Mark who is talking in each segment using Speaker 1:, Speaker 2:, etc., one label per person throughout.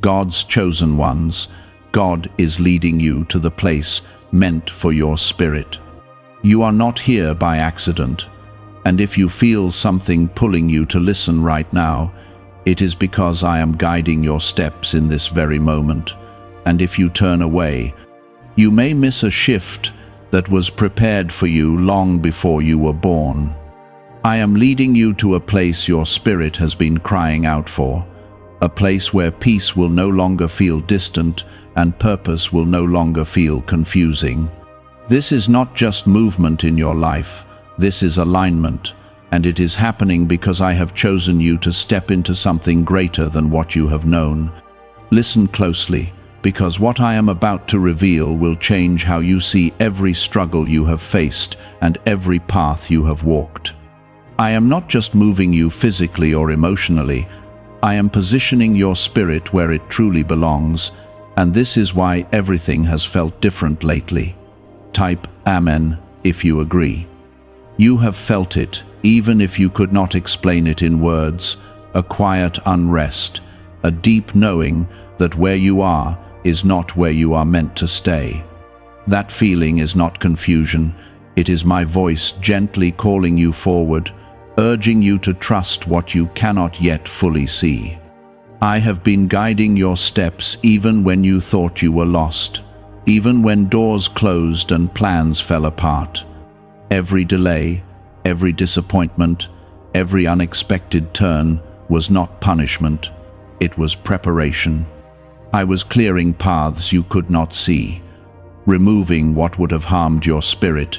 Speaker 1: God's chosen ones. God is leading you to the place meant for your spirit. You are not here by accident, and if you feel something pulling you to listen right now, it is because I am guiding your steps in this very moment. And if you turn away, you may miss a shift that was prepared for you long before you were born. I am leading you to a place your spirit has been crying out for, a place where peace will no longer feel distant and purpose will no longer feel confusing. This is not just movement in your life, this is alignment, and it is happening because I have chosen you to step into something greater than what you have known. Listen closely, because what I am about to reveal will change how you see every struggle you have faced and every path you have walked. I am not just moving you physically or emotionally, I am positioning your spirit where it truly belongs, and this is why everything has felt different lately. Type Amen if you agree. You have felt it, even if you could not explain it in words, a quiet unrest, a deep knowing that where you are is not where you are meant to stay. That feeling is not confusion, it is my voice gently calling you forward, urging you to trust what you cannot yet fully see. I have been guiding your steps even when you thought you were lost, even when doors closed and plans fell apart. Every delay, every disappointment, every unexpected turn was not punishment, it was preparation. I was clearing paths you could not see, removing what would have harmed your spirit,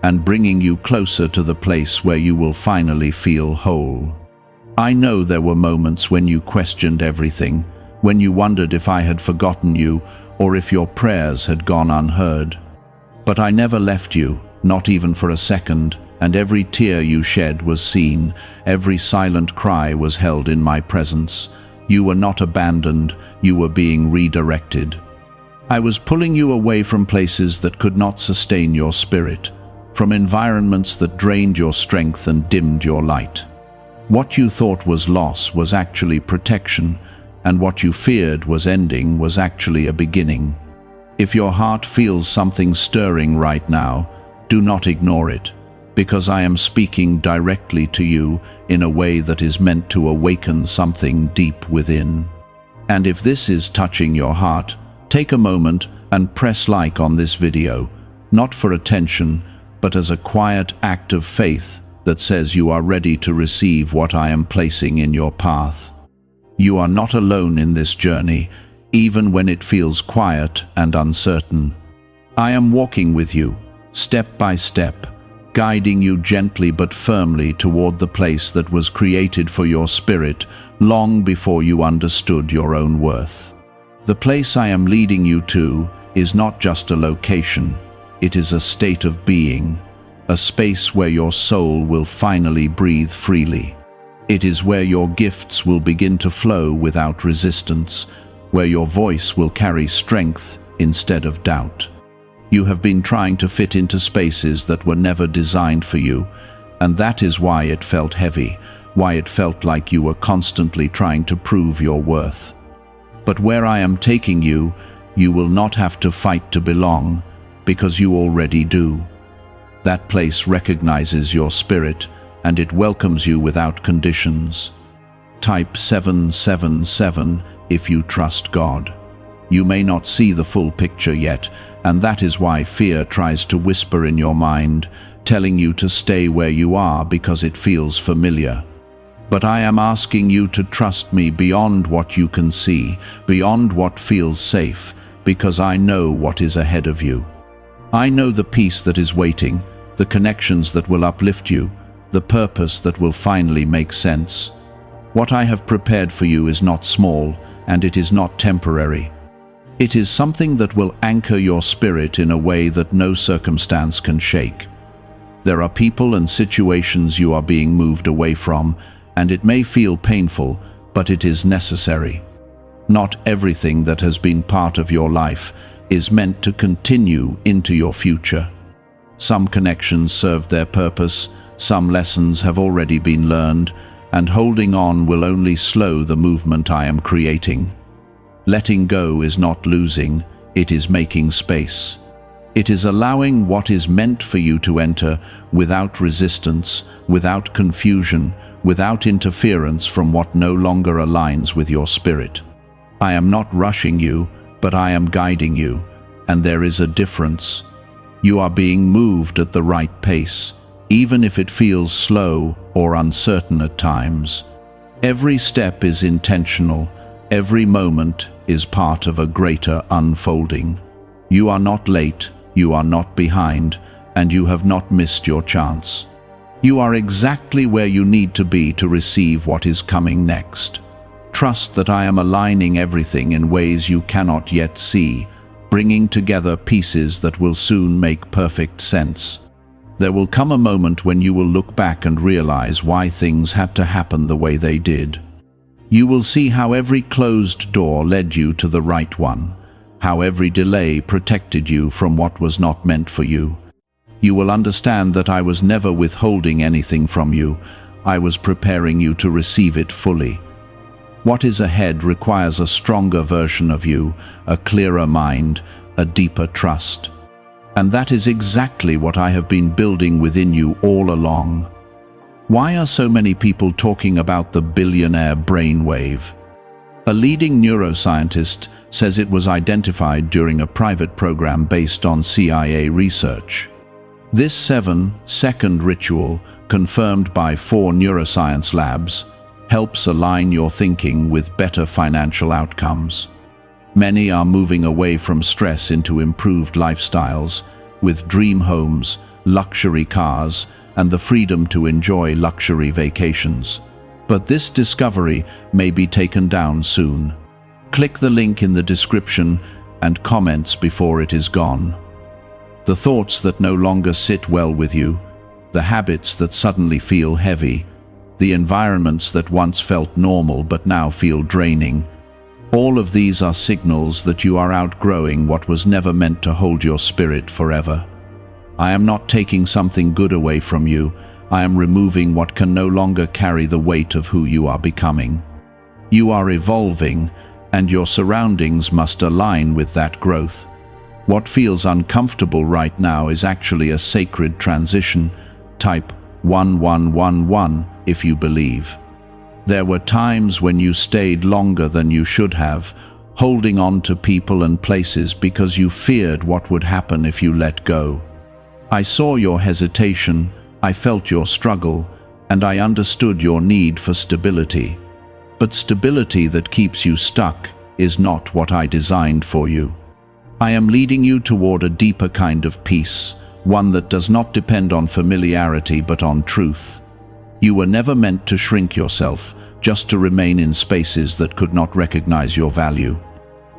Speaker 1: and bringing you closer to the place where you will finally feel whole. I know there were moments when you questioned everything, when you wondered if I had forgotten you or if your prayers had gone unheard. But I never left you, not even for a second, and every tear you shed was seen, every silent cry was held in my presence. You were not abandoned, you were being redirected. I was pulling you away from places that could not sustain your spirit, from environments that drained your strength and dimmed your light. What you thought was loss was actually protection, and what you feared was ending was actually a beginning. If your heart feels something stirring right now, do not ignore it, because I am speaking directly to you in a way that is meant to awaken something deep within. And if this is touching your heart, take a moment and press like on this video, not for attention, but as a quiet act of faith that says you are ready to receive what I am placing in your path. You are not alone in this journey, even when it feels quiet and uncertain. I am walking with you, step by step, guiding you gently but firmly toward the place that was created for your spirit long before you understood your own worth. The place I am leading you to is not just a location, it is a state of being, a space where your soul will finally breathe freely. It is where your gifts will begin to flow without resistance, where your voice will carry strength instead of doubt. You have been trying to fit into spaces that were never designed for you, and that is why it felt heavy, why it felt like you were constantly trying to prove your worth. But where I am taking you, you will not have to fight to belong, because you already do. That place recognizes your spirit, and it welcomes you without conditions. Type 777 if you trust God. You may not see the full picture yet, and that is why fear tries to whisper in your mind, telling you to stay where you are because it feels familiar. But I am asking you to trust me beyond what you can see, beyond what feels safe, because I know what is ahead of you. I know the peace that is waiting, the connections that will uplift you, the purpose that will finally make sense. What I have prepared for you is not small, and it is not temporary. It is something that will anchor your spirit in a way that no circumstance can shake. There are people and situations you are being moved away from, and it may feel painful, but it is necessary. Not everything that has been part of your life is meant to continue into your future. Some connections serve their purpose, some lessons have already been learned, and holding on will only slow the movement I am creating. Letting go is not losing, it is making space. It is allowing what is meant for you to enter without resistance, without confusion, without interference from what no longer aligns with your spirit. I am not rushing you, but I am guiding you, and there is a difference. You are being moved at the right pace, even if it feels slow or uncertain at times. Every step is intentional, every moment is part of a greater unfolding. You are not late, you are not behind, and you have not missed your chance. You are exactly where you need to be to receive what is coming next. Trust that I am aligning everything in ways you cannot yet see, bringing together pieces that will soon make perfect sense. There will come a moment when you will look back and realize why things had to happen the way they did. You will see how every closed door led you to the right one, how every delay protected you from what was not meant for you. You will understand that I was never withholding anything from you. I was preparing you to receive it fully. What is ahead requires a stronger version of you, a clearer mind, a deeper trust. And that is exactly what I have been building within you all along. Why are so many people talking about the billionaire brainwave? A leading neuroscientist says it was identified during a private program based on CIA research. This 7-second ritual, confirmed by 4 neuroscience labs, helps align your thinking with better financial outcomes. Many are moving away from stress into improved lifestyles, with dream homes, luxury cars, and the freedom to enjoy luxury vacations. But this discovery may be taken down soon. Click the link in the description and comments before it is gone. The thoughts that no longer sit well with you, the habits that suddenly feel heavy, the environments that once felt normal but now feel draining, all of these are signals that you are outgrowing what was never meant to hold your spirit forever. I am not taking something good away from you, I am removing what can no longer carry the weight of who you are becoming. You are evolving, and your surroundings must align with that growth. What feels uncomfortable right now is actually a sacred transition. Type 1111 if you believe. There were times when you stayed longer than you should have, holding on to people and places because you feared what would happen if you let go. I saw your hesitation, I felt your struggle, and I understood your need for stability. But stability that keeps you stuck is not what I designed for you. I am leading you toward a deeper kind of peace, one that does not depend on familiarity but on truth. You were never meant to shrink yourself, just to remain in spaces that could not recognize your value.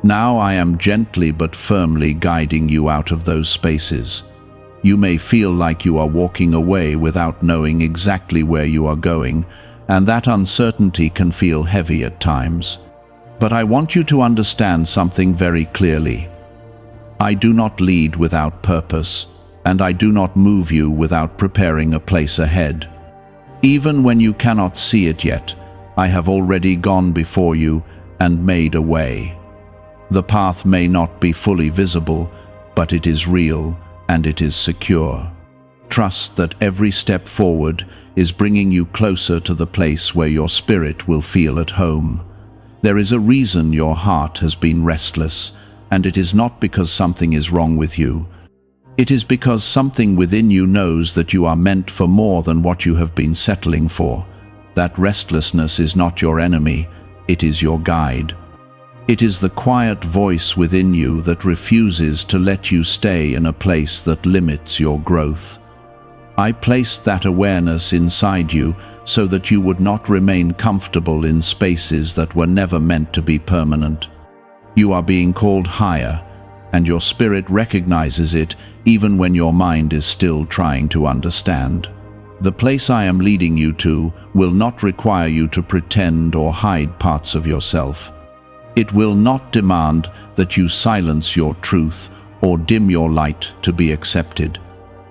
Speaker 1: Now I am gently but firmly guiding you out of those spaces. You may feel like you are walking away without knowing exactly where you are going, and that uncertainty can feel heavy at times. But I want you to understand something very clearly. I do not lead without purpose, and I do not move you without preparing a place ahead. Even when you cannot see it yet, I have already gone before you and made a way. The path may not be fully visible, but it is real and it is secure. Trust that every step forward is bringing you closer to the place where your spirit will feel at home. There is a reason your heart has been restless, and it is not because something is wrong with you. It is because something within you knows that you are meant for more than what you have been settling for. That restlessness is not your enemy, it is your guide. It is the quiet voice within you that refuses to let you stay in a place that limits your growth. I placed that awareness inside you so that you would not remain comfortable in spaces that were never meant to be permanent. You are being called higher, and your spirit recognizes it even when your mind is still trying to understand. The place I am leading you to will not require you to pretend or hide parts of yourself. It will not demand that you silence your truth or dim your light to be accepted.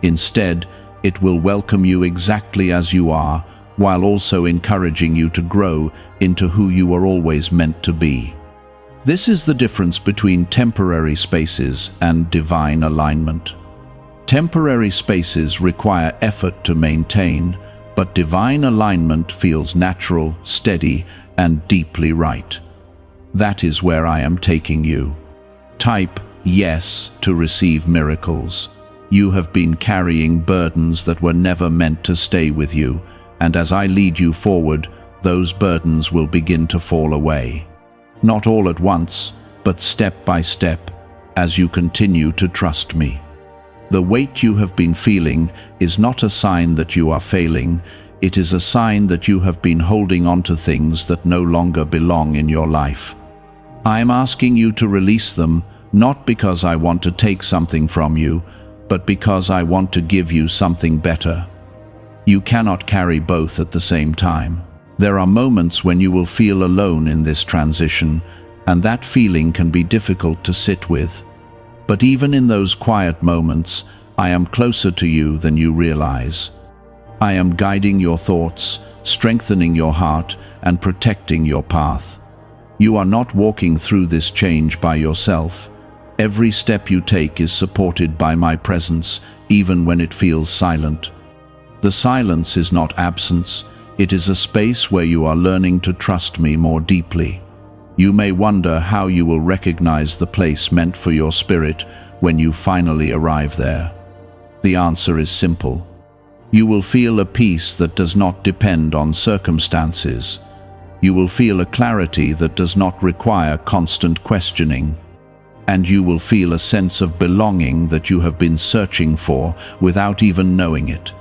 Speaker 1: Instead, it will welcome you exactly as you are, while also encouraging you to grow into who you were always meant to be. This is the difference between temporary spaces and divine alignment. Temporary spaces require effort to maintain, but divine alignment feels natural, steady, and deeply right. That is where I am taking you. Type yes to receive miracles. You have been carrying burdens that were never meant to stay with you, and as I lead you forward, those burdens will begin to fall away. Not all at once, but step by step, as you continue to trust me. The weight you have been feeling is not a sign that you are failing, it is a sign that you have been holding on to things that no longer belong in your life. I am asking you to release them, not because I want to take something from you, but because I want to give you something better. You cannot carry both at the same time. There are moments when you will feel alone in this transition, and that feeling can be difficult to sit with. But even in those quiet moments, I am closer to you than you realize. I am guiding your thoughts, strengthening your heart, and protecting your path. You are not walking through this change by yourself. Every step you take is supported by my presence, even when it feels silent. The silence is not absence, it is a space where you are learning to trust me more deeply. You may wonder how you will recognize the place meant for your spirit when you finally arrive there. The answer is simple. You will feel a peace that does not depend on circumstances. You will feel a clarity that does not require constant questioning. And you will feel a sense of belonging that you have been searching for without even knowing it.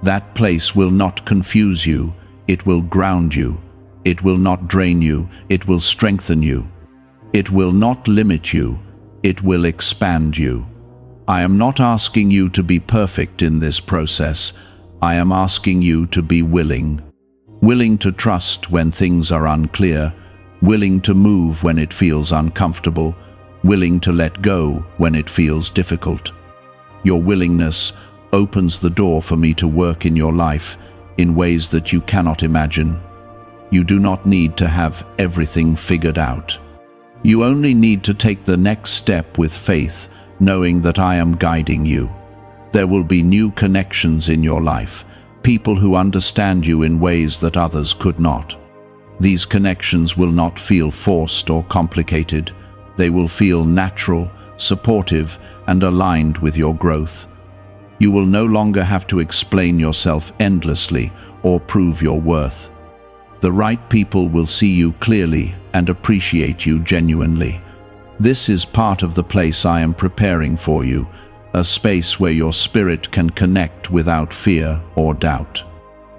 Speaker 1: That place will not confuse you, it will ground you. It will not drain you, it will strengthen you. It will not limit you, it will expand you. I am not asking you to be perfect in this process. I am asking you to be willing. Willing to trust when things are unclear, willing to move when it feels uncomfortable, willing to let go when it feels difficult. Your willingness opens the door for me to work in your life in ways that you cannot imagine. You do not need to have everything figured out. You only need to take the next step with faith, knowing that I am guiding you. There will be new connections in your life, people who understand you in ways that others could not. These connections will not feel forced or complicated. They will feel natural, supportive, and aligned with your growth. You will no longer have to explain yourself endlessly or prove your worth. The right people will see you clearly and appreciate you genuinely. This is part of the place I am preparing for you, a space where your spirit can connect without fear or doubt.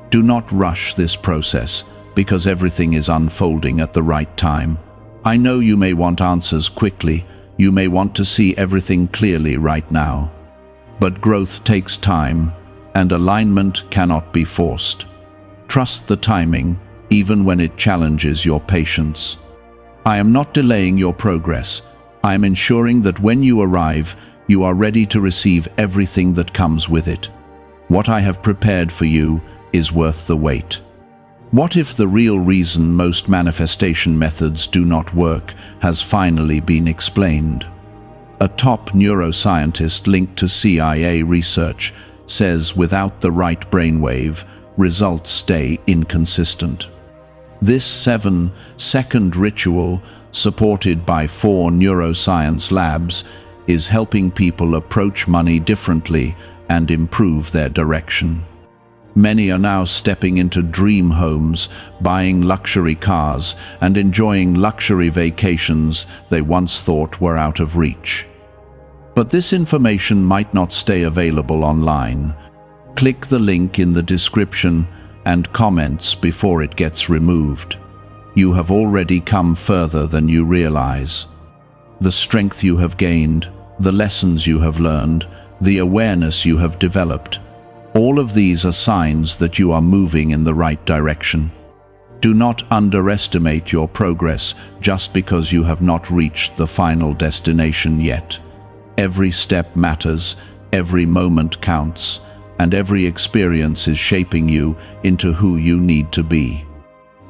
Speaker 1: Do not rush this process, because everything is unfolding at the right time. I know you may want answers quickly, you may want to see everything clearly right now. But growth takes time, and alignment cannot be forced. Trust the timing, even when it challenges your patience. I am not delaying your progress. I am ensuring that when you arrive, you are ready to receive everything that comes with it. What I have prepared for you is worth the wait. What if the real reason most manifestation methods do not work has finally been explained? A top neuroscientist linked to CIA research says without the right brainwave, results stay inconsistent. This 7-second ritual, supported by 4 neuroscience labs, is helping people approach money differently and improve their direction. Many are now stepping into dream homes, buying luxury cars, and enjoying luxury vacations they once thought were out of reach. But this information might not stay available online. Click the link in the description and comments before it gets removed. You have already come further than you realize. The strength you have gained, the lessons you have learned, the awareness you have developed, all of these are signs that you are moving in the right direction. Do not underestimate your progress just because you have not reached the final destination yet. Every step matters, every moment counts, and every experience is shaping you into who you need to be.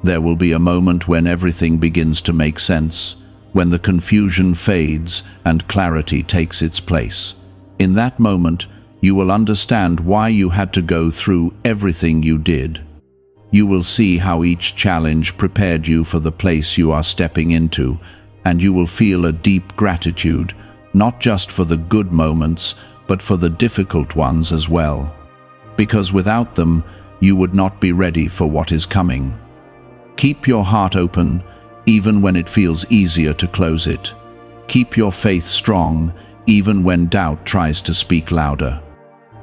Speaker 1: There will be a moment when everything begins to make sense, when the confusion fades and clarity takes its place. In that moment, you will understand why you had to go through everything you did. You will see how each challenge prepared you for the place you are stepping into, and you will feel a deep gratitude, not just for the good moments, but for the difficult ones as well. Because without them, you would not be ready for what is coming. Keep your heart open, even when it feels easier to close it. Keep your faith strong, even when doubt tries to speak louder.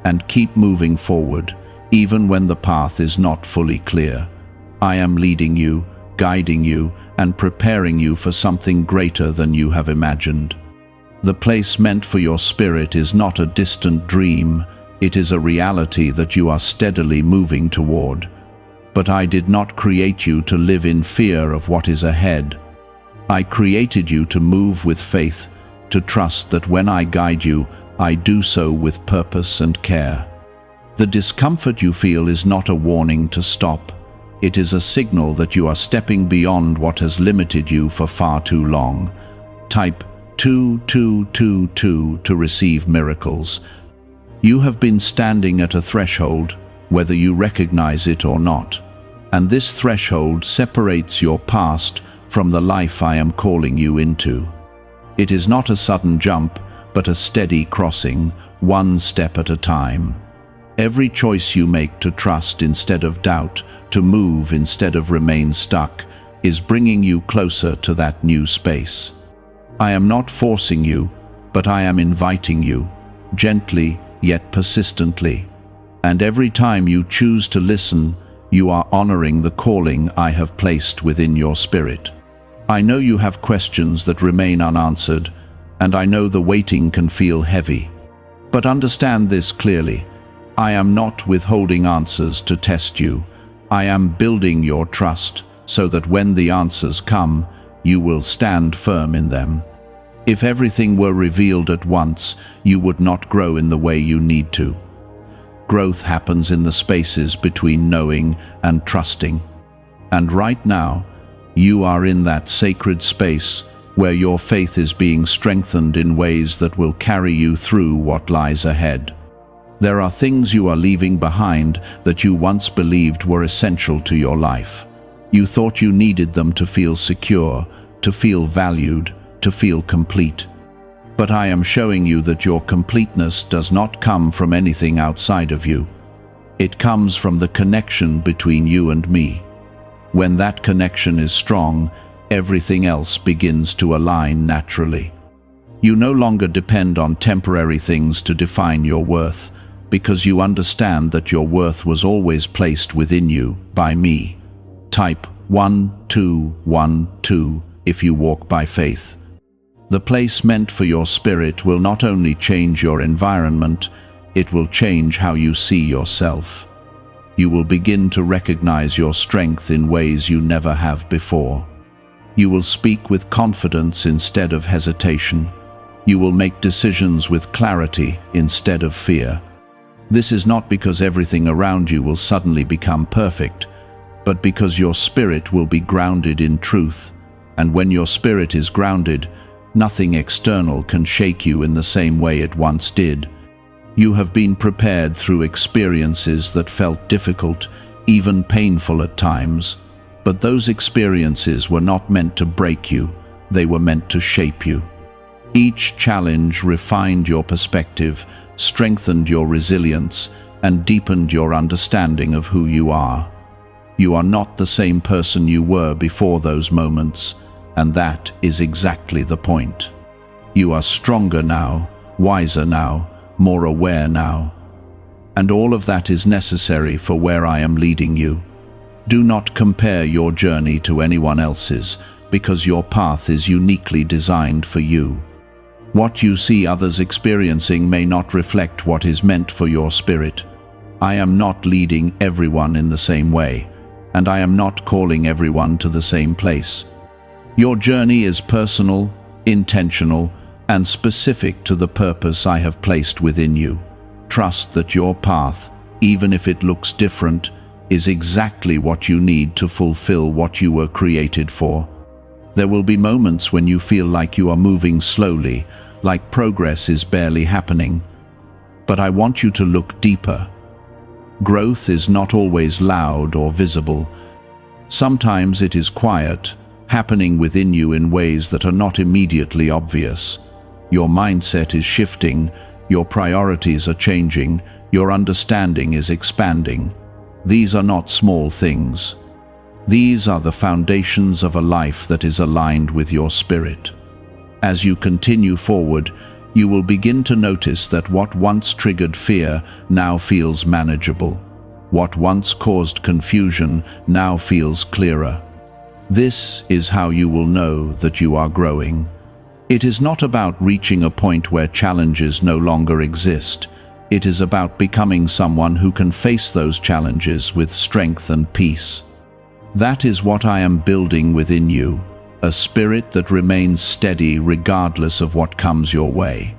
Speaker 1: And keep moving forward, even when the path is not fully clear. I am leading you, guiding you, and preparing you for something greater than you have imagined. The place meant for your spirit is not a distant dream, it is a reality that you are steadily moving toward. But I did not create you to live in fear of what is ahead. I created you to move with faith, to trust that when I guide you, I do so with purpose and care. The discomfort you feel is not a warning to stop. It is a signal that you are stepping beyond what has limited you for far too long. Type 2222 to receive miracles. You have been standing at a threshold, whether you recognize it or not. And this threshold separates your past from the life I am calling you into. It is not a sudden jump, but a steady crossing, one step at a time. Every choice you make to trust instead of doubt, to move instead of remain stuck, is bringing you closer to that new space. I am not forcing you, but I am inviting you, gently yet persistently. And every time you choose to listen, you are honoring the calling I have placed within your spirit. I know you have questions that remain unanswered, and I know the waiting can feel heavy. But understand this clearly. I am not withholding answers to test you. I am building your trust so that when the answers come, you will stand firm in them. If everything were revealed at once, you would not grow in the way you need to. Growth happens in the spaces between knowing and trusting. And right now, you are in that sacred space where your faith is being strengthened in ways that will carry you through what lies ahead. There are things you are leaving behind that you once believed were essential to your life. You thought you needed them to feel secure, to feel valued, to feel complete. But I am showing you that your completeness does not come from anything outside of you. It comes from the connection between you and me. When that connection is strong, everything else begins to align naturally. You no longer depend on temporary things to define your worth, because you understand that your worth was always placed within you by me. Type 1212 if you walk by faith. The place meant for your spirit will not only change your environment, it will change how you see yourself. You will begin to recognize your strength in ways you never have before. You will speak with confidence instead of hesitation. You will make decisions with clarity instead of fear. This is not because everything around you will suddenly become perfect, but because your spirit will be grounded in truth. And when your spirit is grounded, nothing external can shake you in the same way it once did. You have been prepared through experiences that felt difficult, even painful at times. But those experiences were not meant to break you, they were meant to shape you. Each challenge refined your perspective, strengthened your resilience, and deepened your understanding of who you are. You are not the same person you were before those moments, and that is exactly the point. You are stronger now, wiser now, more aware now. And all of that is necessary for where I am leading you. Do not compare your journey to anyone else's, because your path is uniquely designed for you. What you see others experiencing may not reflect what is meant for your spirit. I am not leading everyone in the same way, and I am not calling everyone to the same place. Your journey is personal, intentional, and specific to the purpose I have placed within you. Trust that your path, even if it looks different, is exactly what you need to fulfill what you were created for. There will be moments when you feel like you are moving slowly, like progress is barely happening. But I want you to look deeper. Growth is not always loud or visible. Sometimes it is quiet, happening within you in ways that are not immediately obvious. Your mindset is shifting, your priorities are changing, your understanding is expanding. These are not small things. These are the foundations of a life that is aligned with your spirit. As you continue forward, you will begin to notice that what once triggered fear now feels manageable. What once caused confusion now feels clearer. This is how you will know that you are growing. It is not about reaching a point where challenges no longer exist. It is about becoming someone who can face those challenges with strength and peace. That is what I am building within you, a spirit that remains steady regardless of what comes your way.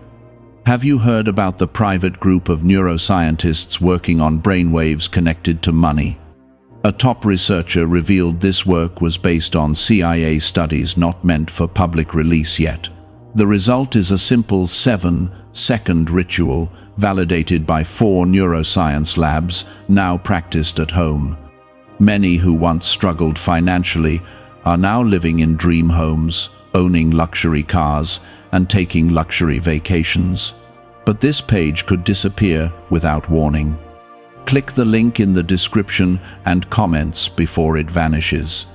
Speaker 1: Have you heard about the private group of neuroscientists working on brainwaves connected to money? A top researcher revealed this work was based on CIA studies not meant for public release yet. The result is a simple 7-second ritual validated by 4 neuroscience labs now practiced at home. Many who once struggled financially are now living in dream homes, owning luxury cars, and taking luxury vacations. But this page could disappear without warning. Click the link in the description and comments before it vanishes.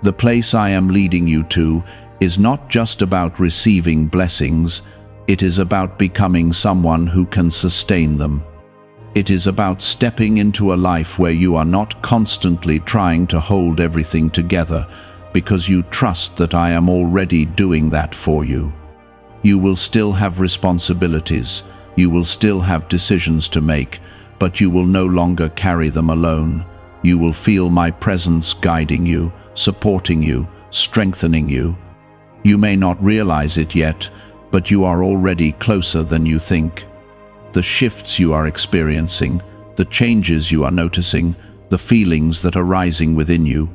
Speaker 1: The place I am leading you to is not just about receiving blessings, it is about becoming someone who can sustain them. It is about stepping into a life where you are not constantly trying to hold everything together, because you trust that I am already doing that for you. You will still have responsibilities, you will still have decisions to make, but you will no longer carry them alone. You will feel my presence guiding you, supporting you, strengthening you. You may not realize it yet, but you are already closer than you think. The shifts you are experiencing, the changes you are noticing, the feelings that are rising within you,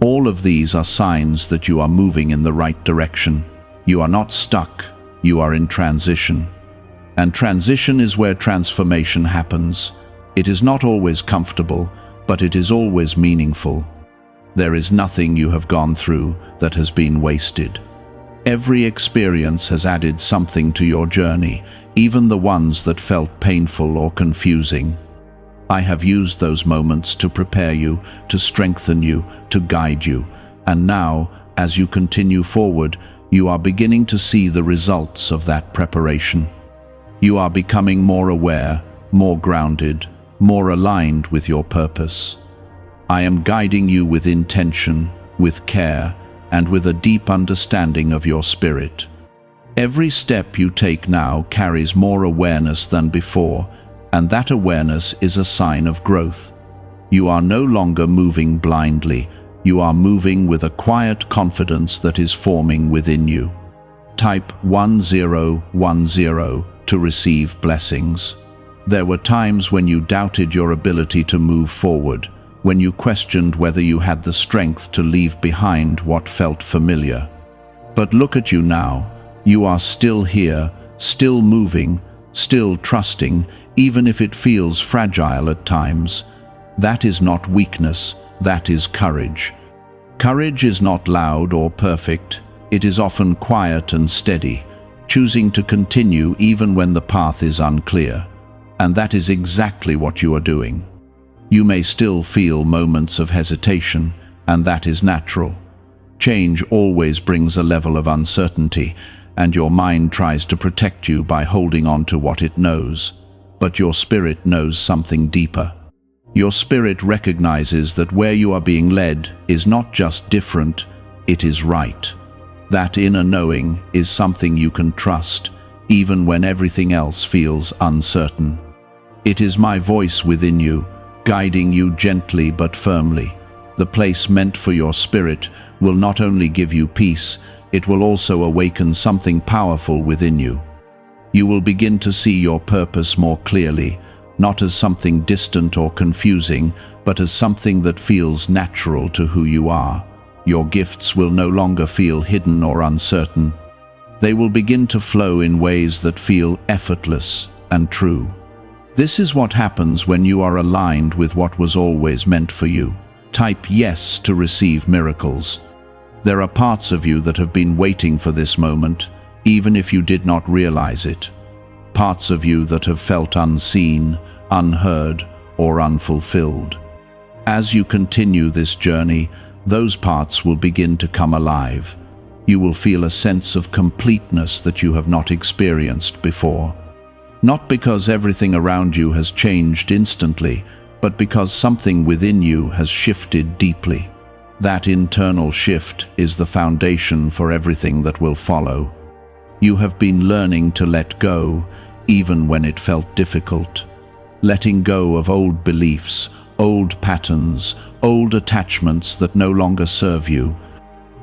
Speaker 1: all of these are signs that you are moving in the right direction. You are not stuck, you are in transition. And transition is where transformation happens. It is not always comfortable, but it is always meaningful. There is nothing you have gone through that has been wasted. Every experience has added something to your journey, even the ones that felt painful or confusing. I have used those moments to prepare you, to strengthen you, to guide you. And now, as you continue forward, you are beginning to see the results of that preparation. You are becoming more aware, more grounded, more aligned with your purpose. I am guiding you with intention, with care, and with a deep understanding of your spirit. Every step you take now carries more awareness than before, and that awareness is a sign of growth. You are no longer moving blindly, you are moving with a quiet confidence that is forming within you. Type 1010 to receive blessings. There were times when you doubted your ability to move forward, when you questioned whether you had the strength to leave behind what felt familiar. But look at you now. You are still here, still moving, still trusting, even if it feels fragile at times. That is not weakness, that is courage. Courage is not loud or perfect. It is often quiet and steady, choosing to continue even when the path is unclear. And that is exactly what you are doing. You may still feel moments of hesitation, and that is natural. Change always brings a level of uncertainty, and your mind tries to protect you by holding on to what it knows. But your spirit knows something deeper. Your spirit recognizes that where you are being led is not just different, it is right. That inner knowing is something you can trust, even when everything else feels uncertain. It is my voice within you, guiding you gently but firmly. The place meant for your spirit will not only give you peace, it will also awaken something powerful within you. You will begin to see your purpose more clearly, not as something distant or confusing, but as something that feels natural to who you are. Your gifts will no longer feel hidden or uncertain. They will begin to flow in ways that feel effortless and true. This is what happens when you are aligned with what was always meant for you. Type yes to receive miracles. There are parts of you that have been waiting for this moment, even if you did not realize it. Parts of you that have felt unseen, unheard, or unfulfilled. As you continue this journey, those parts will begin to come alive. You will feel a sense of completeness that you have not experienced before. Not because everything around you has changed instantly, but because something within you has shifted deeply. That internal shift is the foundation for everything that will follow. You have been learning to let go, even when it felt difficult. Letting go of old beliefs, old patterns, old attachments that no longer serve you.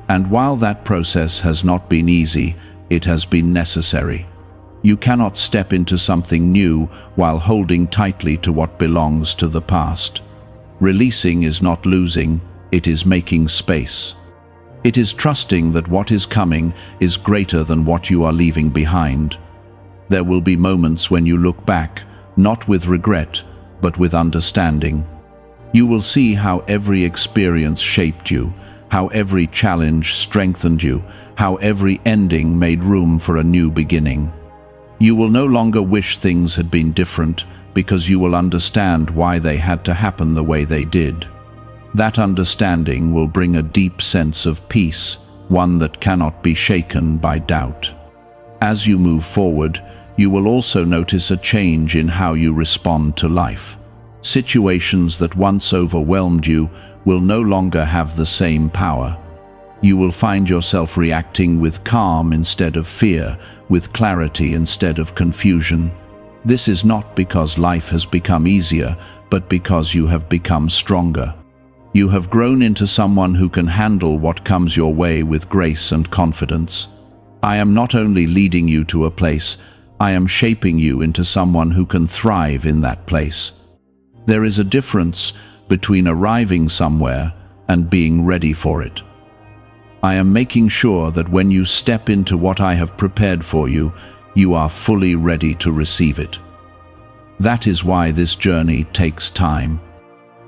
Speaker 1: And while that process has not been easy, it has been necessary. You cannot step into something new while holding tightly to what belongs to the past. Releasing is not losing, it is making space. It is trusting that what is coming is greater than what you are leaving behind. There will be moments when you look back, not with regret, but with understanding. You will see how every experience shaped you, how every challenge strengthened you, how every ending made room for a new beginning. You will no longer wish things had been different, because you will understand why they had to happen the way they did. That understanding will bring a deep sense of peace, one that cannot be shaken by doubt. As you move forward, you will also notice a change in how you respond to life. Situations that once overwhelmed you will no longer have the same power. You will find yourself reacting with calm instead of fear, with clarity instead of confusion. This is not because life has become easier, but because you have become stronger. You have grown into someone who can handle what comes your way with grace and confidence. I am not only leading you to a place, I am shaping you into someone who can thrive in that place. There is a difference between arriving somewhere and being ready for it. I am making sure that when you step into what I have prepared for you, you are fully ready to receive it. That is why this journey takes time.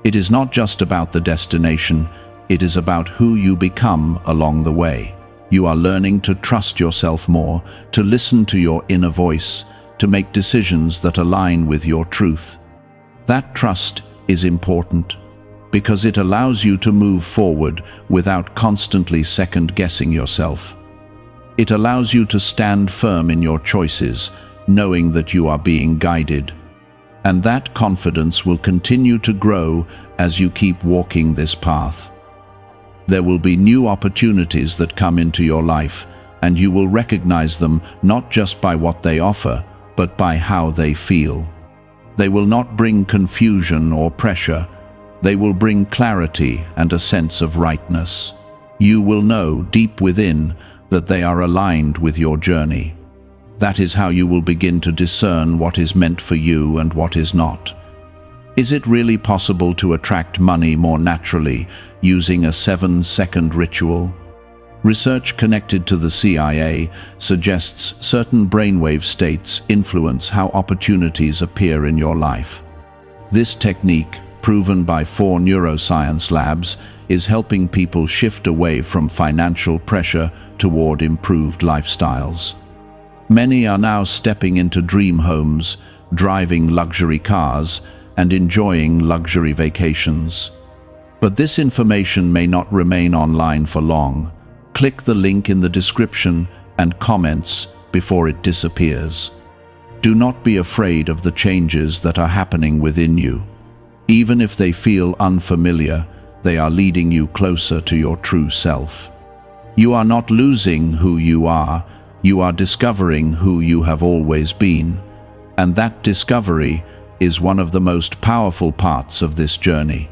Speaker 1: It is not just about the destination, it is about who you become along the way. You are learning to trust yourself more, to listen to your inner voice, to make decisions that align with your truth. That trust is important, because it allows you to move forward without constantly second-guessing yourself. It allows you to stand firm in your choices, knowing that you are being guided. And that confidence will continue to grow as you keep walking this path. There will be new opportunities that come into your life, and you will recognize them not just by what they offer, but by how they feel. They will not bring confusion or pressure. They will bring clarity and a sense of rightness. You will know deep within that they are aligned with your journey. That is how you will begin to discern what is meant for you and what is not. Is it really possible to attract money more naturally using a 7-second ritual? Research connected to the CIA suggests certain brainwave states influence how opportunities appear in your life. This technique, proven by 4 neuroscience labs, is helping people shift away from financial pressure toward improved lifestyles. Many are now stepping into dream homes, driving luxury cars, and enjoying luxury vacations. But this information may not remain online for long. Click the link in the description and comments before it disappears. Do not be afraid of the changes that are happening within you. Even if they feel unfamiliar, they are leading you closer to your true self. You are not losing who you are discovering who you have always been. And that discovery is one of the most powerful parts of this journey.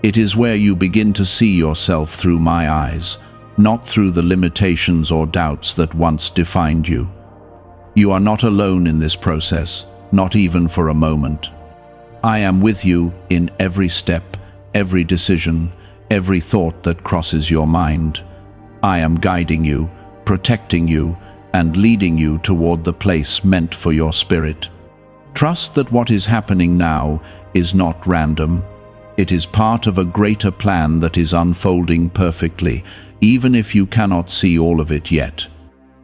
Speaker 1: It is where you begin to see yourself through my eyes, not through the limitations or doubts that once defined you. You are not alone in this process, not even for a moment. I am with you in every step, every decision, every thought that crosses your mind. I am guiding you, protecting you, and leading you toward the place meant for your spirit. Trust that what is happening now is not random. It is part of a greater plan that is unfolding perfectly, even if you cannot see all of it yet.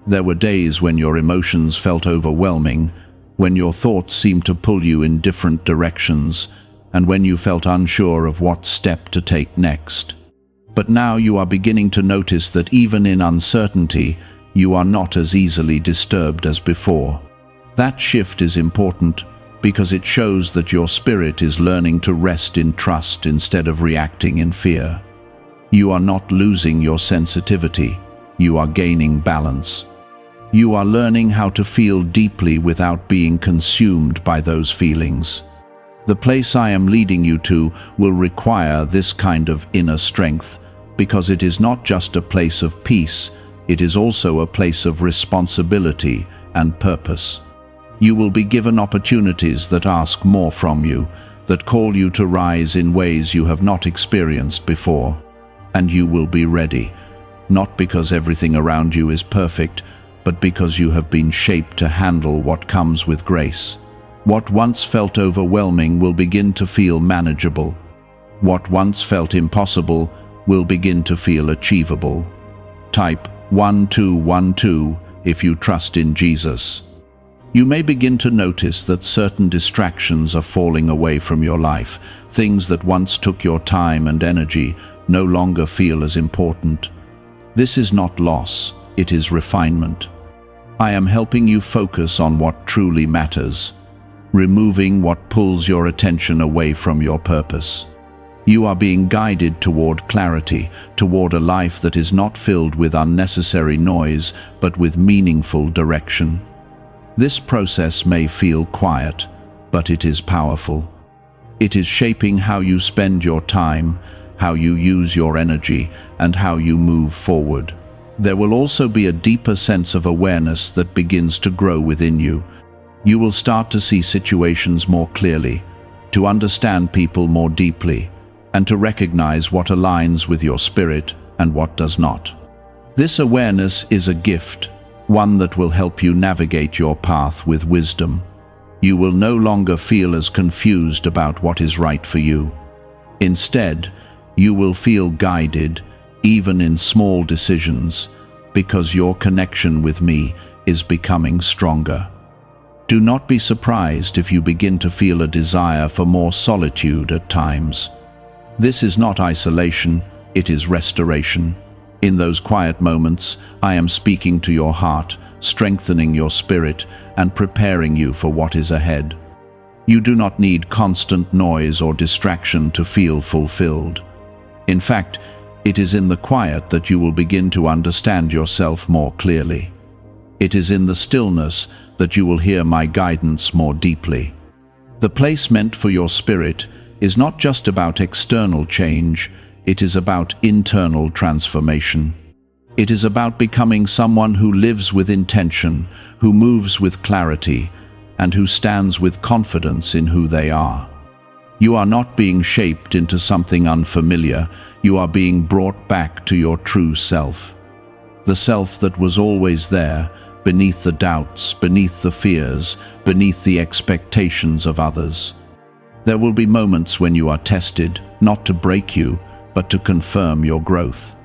Speaker 1: There were days when your emotions felt overwhelming, when your thoughts seemed to pull you in different directions, and when you felt unsure of what step to take next. But now you are beginning to notice that even in uncertainty, you are not as easily disturbed as before. That shift is important because it shows that your spirit is learning to rest in trust instead of reacting in fear. You are not losing your sensitivity, you are gaining balance. You are learning how to feel deeply without being consumed by those feelings. The place I am leading you to will require this kind of inner strength, because it is not just a place of peace, it is also a place of responsibility and purpose. You will be given opportunities that ask more from you, that call you to rise in ways you have not experienced before. And you will be ready, not because everything around you is perfect, but because you have been shaped to handle what comes with grace. What once felt overwhelming will begin to feel manageable. What once felt impossible will begin to feel achievable. Type 1212 if you trust in Jesus. You may begin to notice that certain distractions are falling away from your life. Things that once took your time and energy no longer feel as important. This is not loss, it is refinement. I am helping you focus on what truly matters, removing what pulls your attention away from your purpose. You are being guided toward clarity, toward a life that is not filled with unnecessary noise, but with meaningful direction. This process may feel quiet, but it is powerful. It is shaping how you spend your time, how you use your energy, and how you move forward. There will also be a deeper sense of awareness that begins to grow within you. You will start to see situations more clearly, to understand people more deeply, and to recognize what aligns with your spirit and what does not. This awareness is a gift, one that will help you navigate your path with wisdom. You will no longer feel as confused about what is right for you. Instead, you will feel guided, even in small decisions, because your connection with me is becoming stronger. Do not be surprised if you begin to feel a desire for more solitude at times. This is not isolation, it is restoration. In those quiet moments, I am speaking to your heart, strengthening your spirit, and preparing you for what is ahead. You do not need constant noise or distraction to feel fulfilled. In fact, it is in the quiet that you will begin to understand yourself more clearly. It is in the stillness that you will hear my guidance more deeply. The place meant for your spirit is not just about external change, it is about internal transformation. It is about becoming someone who lives with intention, who moves with clarity, and who stands with confidence in who they are. You are not being shaped into something unfamiliar, you are being brought back to your true self. The self that was always there, beneath the doubts, beneath the fears, beneath the expectations of others. There will be moments when you are tested, not to break you, but to confirm your growth.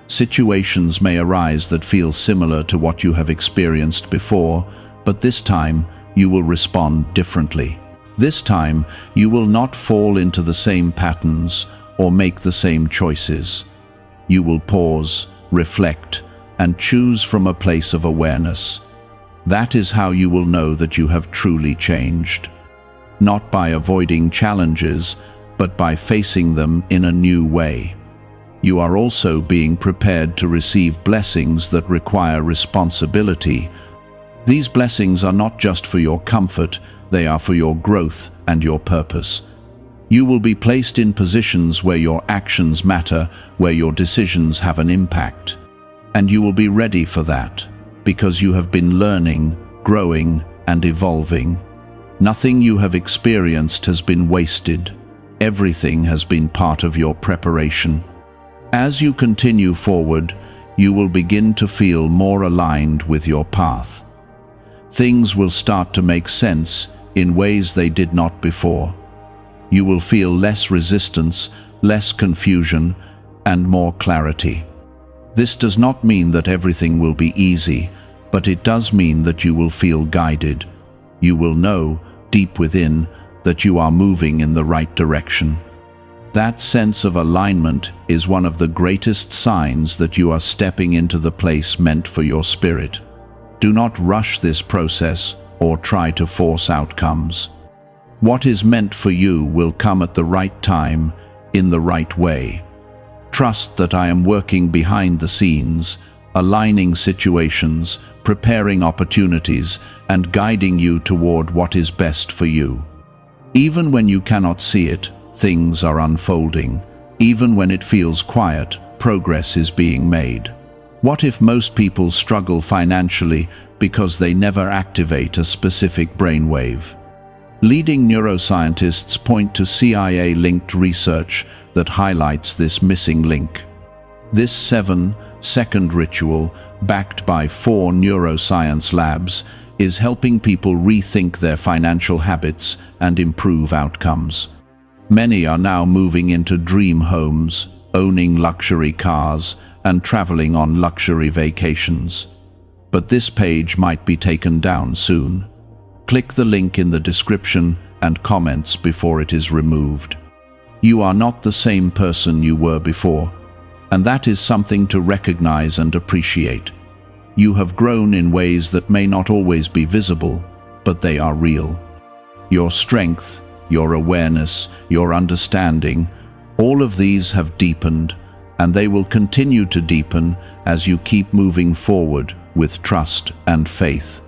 Speaker 1: Situations may arise that feel similar to what you have experienced before, but this time you will respond differently. This time you will not fall into the same patterns or make the same choices. You will pause, reflect, and choose from a place of awareness. That is how you will know that you have truly changed. Not by avoiding challenges, but by facing them in a new way. You are also being prepared to receive blessings that require responsibility. These blessings are not just for your comfort, they are for your growth and your purpose. You will be placed in positions where your actions matter, where your decisions have an impact. And you will be ready for that, because you have been learning, growing, and evolving. Nothing you have experienced has been wasted. Everything has been part of your preparation. As you continue forward, you will begin to feel more aligned with your path. Things will start to make sense in ways they did not before. You will feel less resistance, less confusion, and more clarity. This does not mean that everything will be easy, but it does mean that you will feel guided. You will know, deep within, that you are moving in the right direction. That sense of alignment is one of the greatest signs that you are stepping into the place meant for your spirit. Do not rush this process or try to force outcomes. What is meant for you will come at the right time, in the right way. Trust that I am working behind the scenes, aligning situations, preparing opportunities, and guiding you toward what is best for you. Even when you cannot see it, things are unfolding. Even when it feels quiet, progress is being made. What if most people struggle financially because they never activate a specific brainwave? Leading neuroscientists point to CIA-linked research that highlights this missing link. This 7-second ritual, backed by 4 neuroscience labs, is helping people rethink their financial habits and improve outcomes. Many are now moving into dream homes, owning luxury cars, and traveling on luxury vacations. But this page might be taken down soon. Click the link in the description and comments before it is removed. You are not the same person you were before, and that is something to recognize and appreciate. You have grown in ways that may not always be visible, but they are real. Your strength, your awareness, your understanding, all of these have deepened, and they will continue to deepen as you keep moving forward with trust and faith.